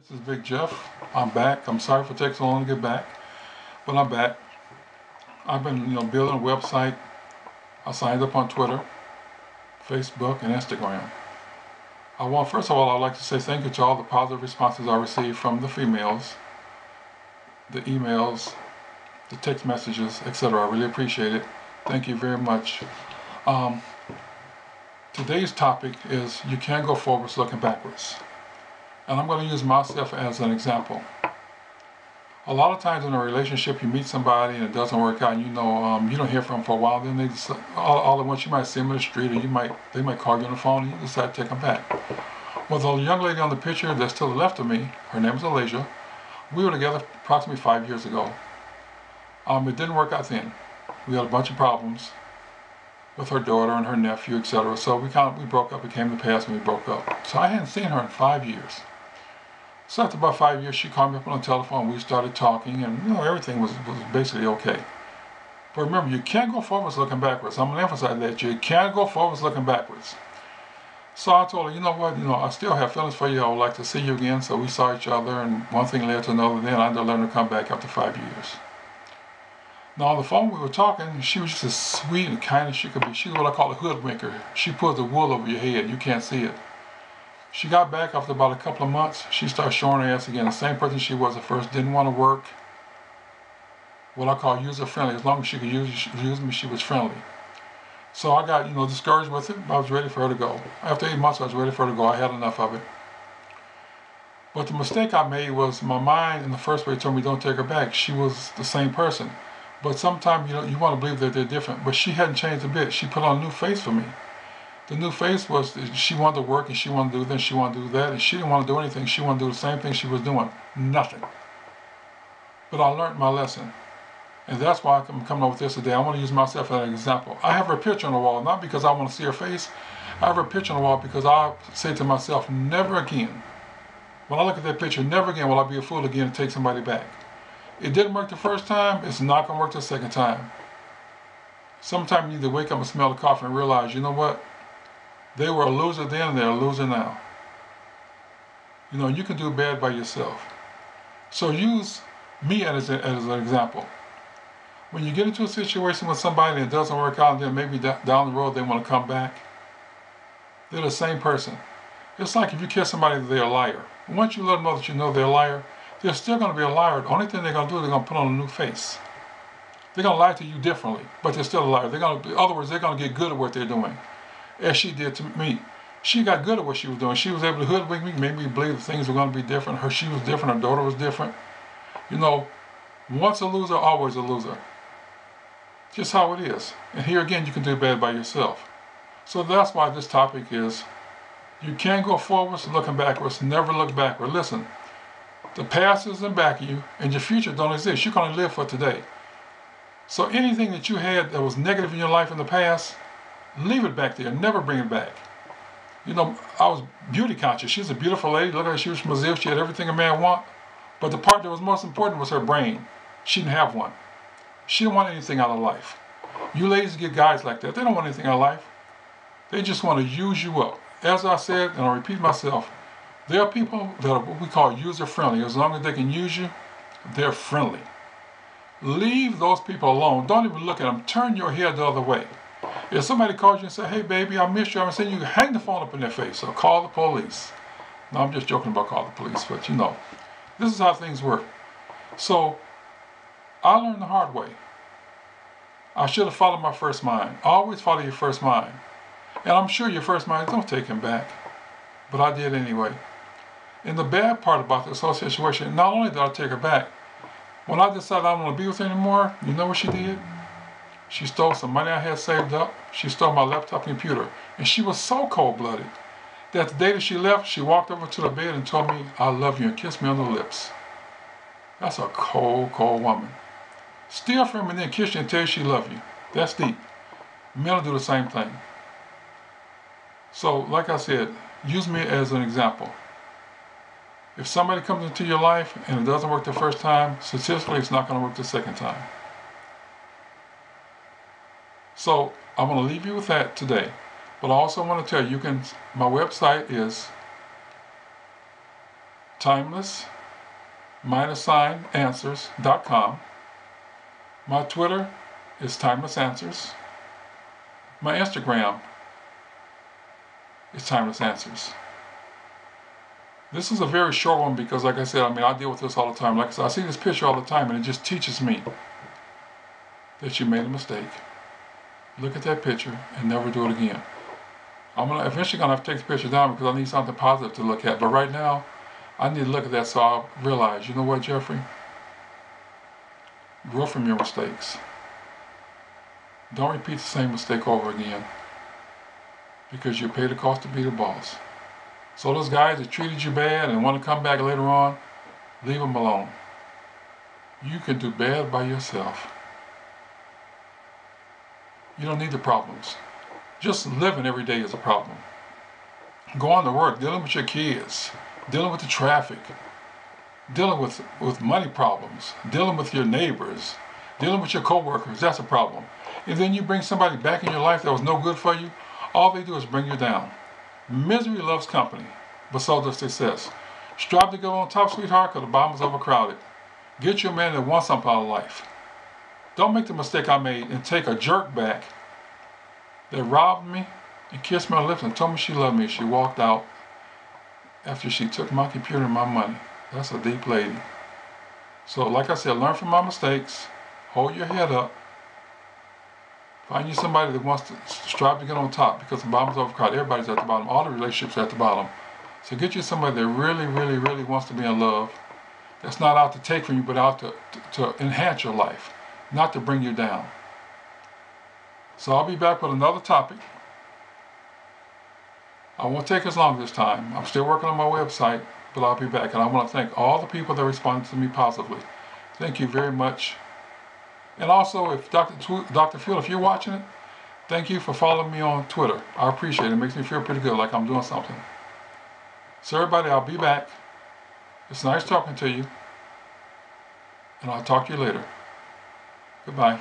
This is Big Jeff. I'm back. I'm sorry for taking so long to get back, but I'm back. I've been, building a website. I signed up on Twitter, Facebook, and Instagram. First of all, I'd like to say thank you to all the positive responses I received from the females, the emails, the text messages, etc. I really appreciate it. Thank you very much. Um, Today's topic is you can't go forwards looking backwards. And I'm going to use myself as an example. A lot of times in a relationship, you meet somebody and it doesn't work out, and you don't hear from them for a while. Then they just, all at once you might see them in the street, or they might call you on the phone, and you decide to take them back. Well, the young lady on the picture that's to the left of me, her name is Alasia. We were together approximately 5 years ago. It didn't work out then. We had a bunch of problems with her daughter and her nephew, etc. So we broke up. It came to pass when we broke up. So I hadn't seen her in 5 years. So after about 5 years, she called me up on the telephone. We started talking, and everything was basically okay. But remember, you can't go forwards looking backwards. I'm gonna emphasize that you can't go forwards looking backwards. So I told her, you know what, I still have feelings for you. I would like to see you again. So we saw each other, and one thing led to another. Then I ended up letting her come back after 5 years. Now on the phone we were talking, and she was just as sweet and kind as she could be. She's what I call a hoodwinker. She pulls the wool over your head. You can't see it. She got back after about a couple of months. She started showing her ass again. The same person she was at first. Didn't want to work. What I call user friendly. As long as she could use me, she was friendly. So I got discouraged with it. I was ready for her to go. After 8 months, I was ready for her to go. I had enough of it. But the mistake I made was my mind in the first place told me don't take her back. She was the same person. But sometimes you want to believe that they're different. But she hadn't changed a bit. She put on a new face for me. The new face was she wanted to work and she wanted to do this, she wanted to do that, and she didn't want to do anything. She wanted to do the same thing she was doing. Nothing. But I learned my lesson. And that's why I'm coming up with this today. I want to use myself as an example. I have her picture on the wall, not because I want to see her face. I have her picture on the wall because I say to myself, never again, when I look at that picture, never again will I be a fool again to take somebody back. It didn't work the first time, it's not going to work the second time. Sometimes you need to wake up and smell the coffee and realize, you know what? They were a loser then and they're a loser now. You can do bad by yourself. So use me as an example. When you get into a situation with somebody and it doesn't work out, and then maybe down the road they want to come back, they're the same person. It's like if you kiss somebody that they're a liar. Once you let them know that you know they're a liar, they're still going to be a liar. The only thing they're going to do is they're going to put on a new face. They're going to lie to you differently, but they're still a liar. In other words, they're going to get good at what they're doing. As she did to me. She got good at what she was doing. She was able to hoodwink me, make me believe that things were going to be different. She was different, her daughter was different. Once a loser, always a loser. Just how it is. And here again, you can do bad by yourself. So that's why this topic is, you can't go forwards looking backwards, never look backward. Listen, the past is in back of you, and your future don't exist. You can only live for today. So anything that you had that was negative in your life in the past, leave it back there. Never bring it back. I was beauty conscious. She's a beautiful lady. Look at her. She was from Brazil. She had everything a man want. But the part that was most important was her brain. She didn't have one. She didn't want anything out of life. You ladies get guys like that. They don't want anything out of life. They just want to use you up. As I said, and I'll repeat myself, there are people that are what we call user-friendly. As long as they can use you, they're friendly. Leave those people alone. Don't even look at them. Turn your head the other way. If somebody calls you and says, hey baby, I miss you, I'm saying you hang the phone up in their face or call the police. No, I'm just joking about call the police, but this is how things work. So I learned the hard way. I should have followed my first mind. Always follow your first mind. And I'm sure your first mind, don't take him back. But I did anyway. And the bad part about this whole situation, not only did I take her back, when I decided I don't want to be with her anymore, you know what she did? She stole some money I had saved up. She stole my laptop and computer. And she was so cold-blooded that the day that she left, she walked over to the bed and told me, I love you, and kissed me on the lips. That's a cold, cold woman. Steal from me and then kiss you and tell you she loves you. That's deep. Men will do the same thing. So, like I said, use me as an example. If somebody comes into your life and it doesn't work the first time, statistically it's not going to work the second time. So I'm going to leave you with that today. But I also want to tell you, my website is timeless-answers.com. My Twitter is Timeless Answers. My Instagram is Timeless Answers. This is a very short one because, like I said, I deal with this all the time. Like I said, I see this picture all the time and it just teaches me that you made a mistake. Look at that picture and never do it again. I'm eventually gonna have to take the picture down because I need something positive to look at. But right now, I need to look at that so I'll realize, you know what, Jeffrey? Grow from your mistakes. Don't repeat the same mistake over again because you pay the cost to be the boss. So those guys that treated you bad and want to come back later on, leave them alone. You can do bad by yourself. You don't need the problems. Just living every day is a problem. Going to work, dealing with your kids, dealing with the traffic, dealing with money problems, dealing with your neighbors, dealing with your coworkers, that's a problem. And then you bring somebody back in your life that was no good for you, all they do is bring you down. Misery loves company, but so does success. Strive to go on top, sweetheart, because the bottom is overcrowded. Get you a man that wants something out of life. Don't make the mistake I made and take a jerk back that robbed me and kissed me on the lips and told me she loved me. She walked out after she took my computer and my money. That's a deep lady. So like I said, learn from my mistakes. Hold your head up. Find you somebody that wants to strive to get on top because the bottom's overcrowded. Everybody's at the bottom. All the relationships are at the bottom. So get you somebody that really, really, really wants to be in love. That's not out to take from you, but out to enhance your life, not to bring you down. So I'll be back with another topic. I won't take as long this time. I'm still working on my website, but I'll be back. And I want to thank all the people that responded to me positively. Thank you very much. And also, if Dr. Phil, if you're watching it, thank you for following me on Twitter. I appreciate it. It makes me feel pretty good, like I'm doing something. So everybody, I'll be back. It's nice talking to you. And I'll talk to you later. Goodbye.